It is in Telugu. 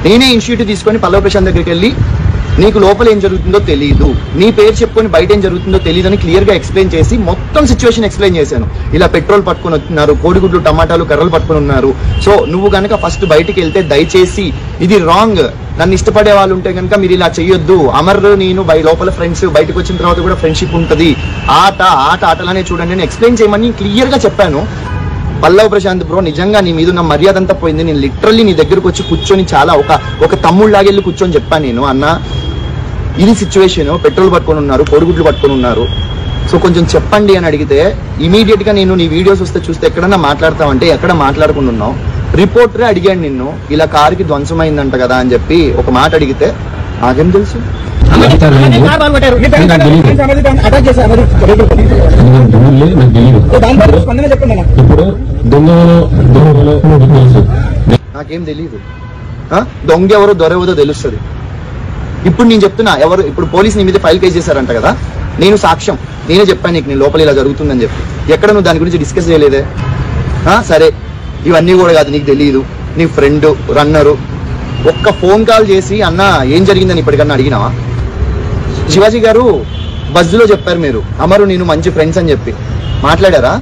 నేనే ఇనిషియేటివ్ తీసుకొని పల్లవ ప్రశాంత్ దగ్గరికి వెళ్ళి నీకు లోపల ఏం జరుగుతుందో తెలియదు, నీ పేరు చెప్పుకొని బయట ఏం జరుగుతుందో తెలియదు అని క్లియర్ గా ఎక్స్ప్లెయిన్ చేసి మొత్తం సిచ్యువేషన్ ఎక్స్ప్లెయిన్ చేశాను. ఇలా పెట్రోల్ పట్టుకొని వస్తున్నారు, కోడిగుడ్లు టమాటాలు కర్రలు పట్టుకొని ఉన్నారు. సో నువ్వు గనక ఫస్ట్ బయటికి వెళ్తే దయచేసి ఇది రాంగ్, నన్ను ఇష్టపడే వాళ్ళు ఉంటే కనుక మీరు ఇలా చెయ్యొద్దు. అమర్ నేను లోపల ఫ్రెండ్స్, బయటకు వచ్చిన తర్వాత కూడా ఫ్రెండ్షిప్ ఉంటుంది, ఆటలానే చూడండి అని ఎక్స్ప్లెయిన్ చేయమని క్లియర్ గా చెప్పాను. పల్లవ ప్రశాంత్ బ్రో, నిజంగా నీ మీద ఉన్న మర్యాద అంతా పోయింది. నేను లిటరల్లీ నీ దగ్గరకు వచ్చి కూర్చొని చాలా ఒక తమ్ముళ్ళలాగెళ్ళి కూర్చొని చెప్పాను నేను, అన్న ఇది సిచ్యువేషన్, పెట్రోల్ పట్టుకొని ఉన్నారు, కోడిగుడ్లు పట్టుకొని ఉన్నారు, సో కొంచెం చెప్పండి అని అడిగితే ఇమీడియట్ గా నేను నీ వీడియోస్ వస్తే చూస్తే ఎక్కడన్నా మాట్లాడతావంటే ఎక్కడ మాట్లాడుకుని ఉన్నావు. రిపోర్టరే అడిగాడు నిన్ను, ఇలా కారుకి ధ్వంసమైందంట కదా అని చెప్పి ఒక మాట అడిగితే నాకేం తెలుసు. నాకేం తెలీదు, దొంగ ఎవరో దొరెవదో తెలుస్తుంది. ఇప్పుడు నేను చెప్తున్నా, ఎవరు ఇప్పుడు పోలీసు నీ మీద ఫైల్ కేసు చేశారంట కదా, నేను సాక్ష్యం, నేనే చెప్పాను నీకు నీ లోపల ఇలా జరుగుతుందని చెప్పి. ఎక్కడ నువ్వు దాని గురించి డిస్కస్ చేయలేదే. సరే ఇవన్నీ కూడా కాదు, నీకు తెలియదు, నీ ఫ్రెండ్ రన్నరు ఒక్క ఫోన్ కాల్ చేసి అన్న ఏం జరిగిందని ఇప్పటికన్నా అడిగినావా? శివాజీ గారు బస్సులో చెప్పారు మీరు అమరు నేను మంచి ఫ్రెండ్స్ అని చెప్పి మాట్లాడారా?